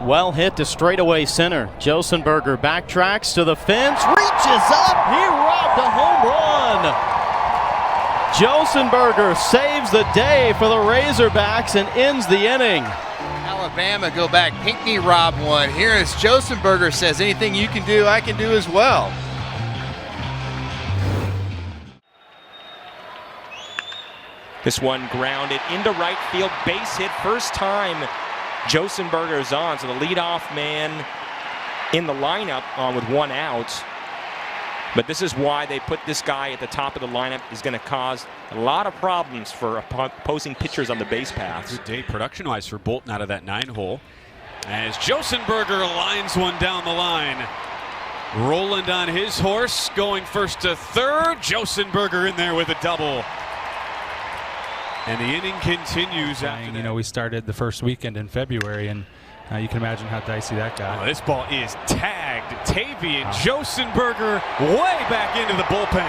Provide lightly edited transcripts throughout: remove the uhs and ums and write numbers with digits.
Well hit to straightaway center. Josenberger backtracks to the fence, reaches up, he robbed a home run. Josenberger saves the day for the Razorbacks and ends the inning. Alabama go back, Pinckney robbed one. Here is Josenberger says, anything you can do, I can do as well. This one grounded into right field, base hit, first time Josenberger's on, so the leadoff man in the lineup with one out. But this is why they put this guy at the top of the lineup. Is going to cause a lot of problems for opposing pitchers on the base paths. Good day production-wise for Bolton out of that 9-hole. As Josenberger lines one down the line. Roland on his horse, going first to third. Josenberger in there with a double. And the inning continues after that. You know, we started the first weekend in February, and you can imagine how dicey that got. Oh, this ball is tagged. Tavian Josenberger way back into the bullpen.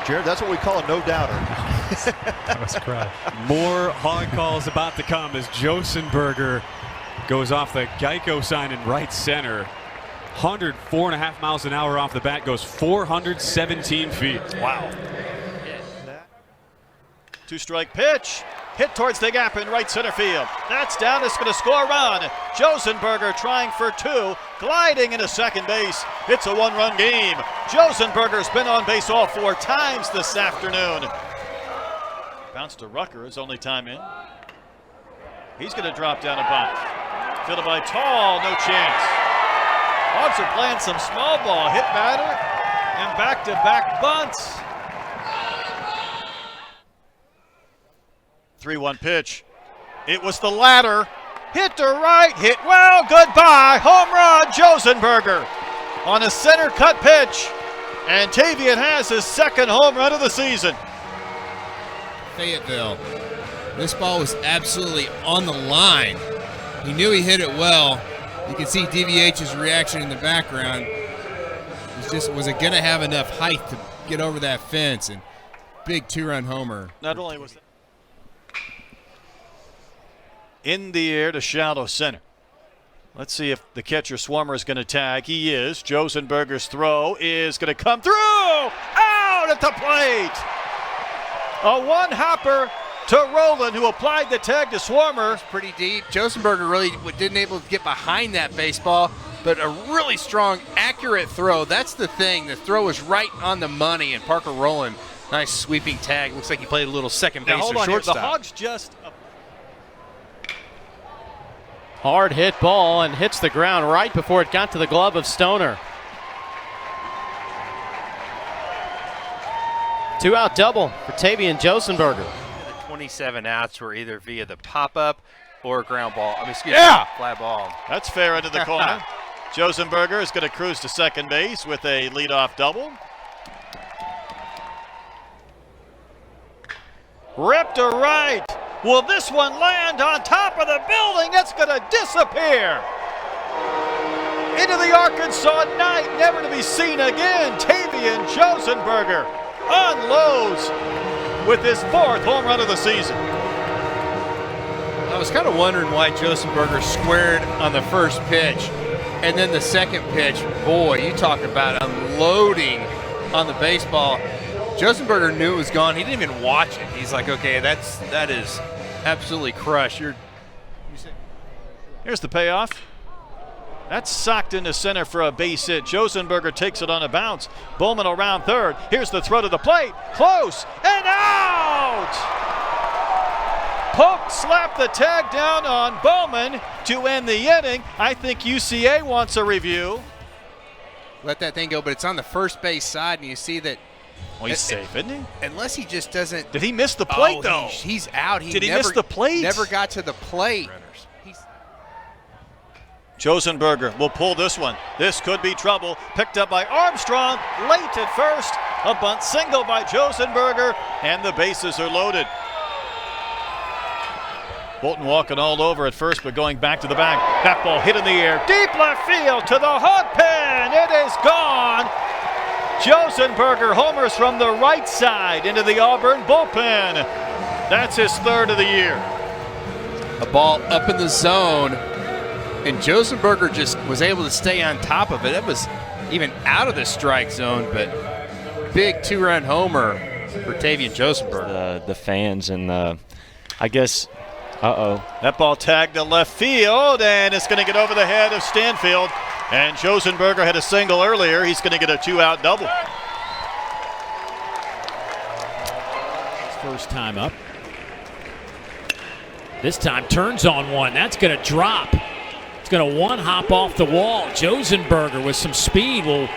Jared, that's what we call a no-doubter. That was a cry. More hog calls about to come as Josenberger goes off the Geico sign in right center. 104.5 miles an hour off the bat, goes 417 feet. Wow. Two-strike pitch. Hit towards the gap in right center field. That's down. It's going to score a run. Josenberger trying for two, gliding into second base. It's a one-run game. Josenberger's been on base all 4 times this afternoon. Bounce to Rucker, his only time in. He's going to drop down a bunt. Fielded by Tall, no chance. Hogs are playing some small ball, hit batter, and back-to-back bunts. 3-1 pitch. It was the latter. Hit to right, hit well, goodbye. Home run, Josenberger on a center cut pitch. And Tavian has his second home run of the season. Fayetteville. This ball was absolutely on the line. He knew he hit it well. You can see DVH's reaction in the background. Was it going to have enough height to get over that fence? And big 2-run homer. Not only was that in the air to shallow center. Let's see if the catcher Swarmer is going to tag. He is. Josenberger's throw is going to come through. Out at the plate. A one-hopper to Roland, who applied the tag to Swarmer. Pretty deep. Josenberger really didn't able to get behind that baseball, but a really strong, accurate throw. That's the thing. The throw was right on the money, and Parker Roland, nice sweeping tag. Looks like he played a little second base or shortstop. The Hogs just Hard hit ball and hits the ground right before it got to the glove of Stoner. 2-out double for Tavian Josenberger. 27 outs were either via the pop-up or ground ball. Fly ball. That's fair into the corner. Josenberger is going to cruise to second base with a leadoff double. Ripped to right. Will this one land on top of the building? It's going to disappear. Into the Arkansas night, never to be seen again. Tavian Josenberger unloads with his 4th home run of the season. I was kind of wondering why Josenberger squared on the first pitch, and then the second pitch, boy, you talk about unloading on the baseball. Josenberger knew it was gone. He didn't even watch it. He's like, okay, that is absolutely crushed. Here's the payoff. That's socked into center for a base hit. Josenberger takes it on a bounce. Bowman around third. Here's the throw to the plate. Close and out! Polk slapped the tag down on Bowman to end the inning. I think UCA wants a review. Let that thing go, but it's on the first base side, and you see that. Well, he's safe, isn't he? Unless he just doesn't. Did he miss the plate, though? He's out. Did he miss the plate? Never got to the plate. Josenberger will pull this one. This could be trouble. Picked up by Armstrong. Late at first. A bunt single by Josenberger, and the bases are loaded. Bolton walking all over at first, but going back to the back. That ball hit in the air. Deep left field to the hog pen. It is gone. Josenberger homers from the right side into the Auburn bullpen. That's his third of the year. A ball up in the zone, and Josenberger just was able to stay on top of it. It was even out of the strike zone, but big 2-run homer for Tavian Josenberger. The fans and I guess, That ball tagged to left field, and it's going to get over the head of Stanfield. And Josenberger had a single earlier. He's going to get a 2-out double. First time up. This time turns on one. That's going to drop. It's going to one-hop off the wall. Josenberger with some speed will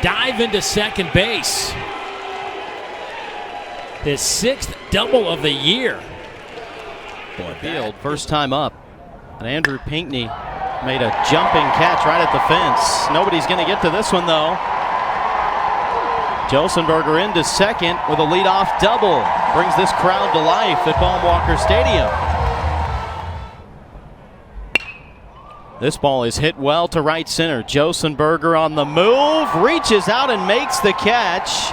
dive into second base. His 6th double of the year. Field, first time up. And Andrew Pinckney made a jumping catch right at the fence. Nobody's going to get to this one, though. Josenberger into second with a leadoff double. Brings this crowd to life at Baum-Walker Stadium. This ball is hit well to right center. Josenberger on the move, reaches out and makes the catch.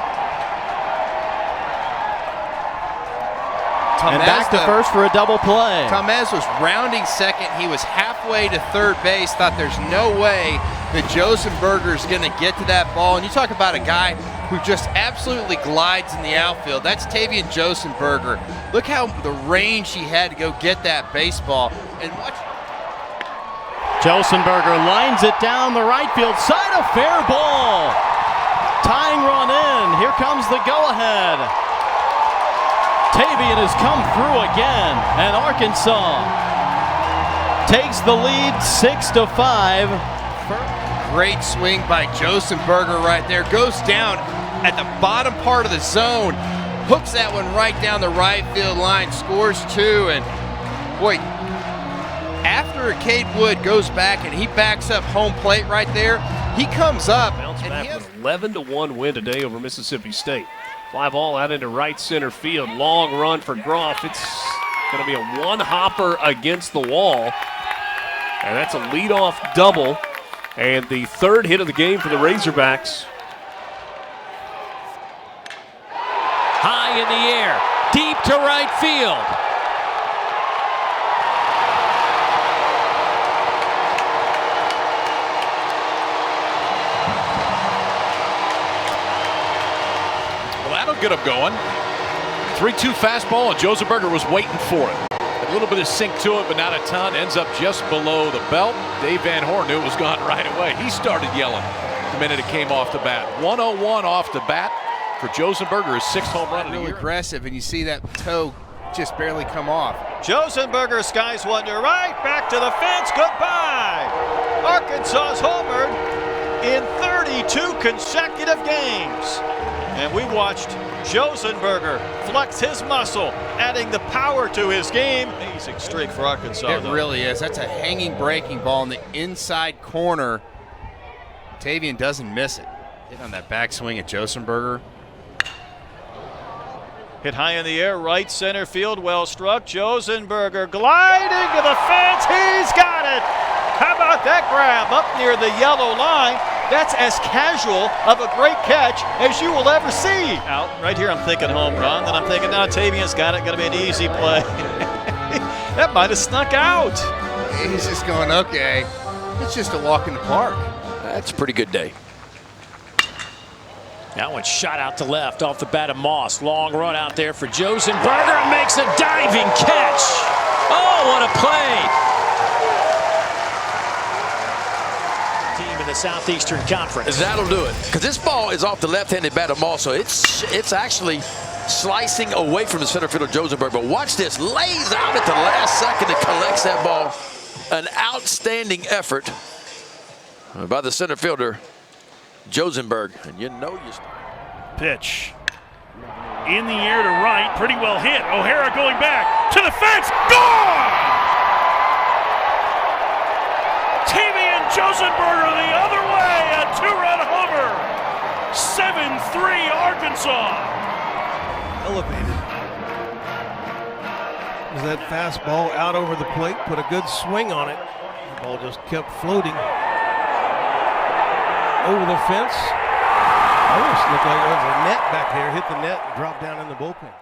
And back to first for a double play. Tomez was rounding second. He was halfway to third base. Thought there's no way that Josenberger's going to get to that ball. And you talk about a guy who just absolutely glides in the outfield. That's Tavian Josenberger. Look how the range he had to go get that baseball. And watch. Josenberger lines it down the right field side, a fair ball. Tying run in. Here comes the go-ahead. Tavian has come through again, and Arkansas takes the lead 6-5. Great swing by Josenberger right there. Goes down at the bottom part of the zone. Hooks that one right down the right field line. Scores 2. And boy, after Cade Wood goes back and he backs up home plate right there, he comes up. Bounce back with an 11-1 win today over Mississippi State. Fly ball out into right center field. Long run for Groff. It's going to be a one-hopper against the wall. And that's a leadoff double. And the third hit of the game for the Razorbacks. High in the air, deep to right field. That'll get him going. 3-2 fastball, and Josenberger was waiting for it. A little bit of sink to it, but not a ton. Ends up just below the belt. Dave Van Horn knew it was gone right away. He started yelling the minute it came off the bat. 101 off the bat for Josenberger, his 6th home run of the Really year. aggressive, and you see that toe just barely come off. Josenberger skies one to right, back to the fence, goodbye. Arkansas's homered in 32 consecutive games. And we watched Josenberger flex his muscle, adding the power to his game. Amazing streak for Arkansas. It really is. That's a hanging breaking ball in the inside corner. Tavian doesn't miss it. Hit on that backswing at Josenberger. Hit high in the air, right center field, well struck. Josenberger gliding to the fence. He's got it. How about that grab up near the yellow line? That's as casual of a great catch as you will ever see. Out right here, I'm thinking home run. Then I'm thinking, now Tavian's got it. Going to be an easy play. That might have snuck out. He's just going, okay. It's just a walk in the park. That's a pretty good day. That one shot out to left off the bat of Moss. Long run out there for Josenberger. Makes a diving catch. Oh, what a play. Team in the Southeastern Conference. That'll do it. Because this ball is off the left-handed bat of Moss, so it's actually slicing away from the center fielder Josenberger. But watch this. Lays out at the last second and collects that ball. An outstanding effort by the center fielder Josenberger. And you know you Pitch. In the air to right, pretty well hit. O'Hara going back to the fence. Gone! Tavian Josenberger the other way, a 2-run homer. 7-3 Arkansas. Elevated. Was that fastball out over the plate, put a good swing on it. The ball just kept floating over the fence. Almost looked like there was a net back there, hit the net, and dropped down in the bullpen.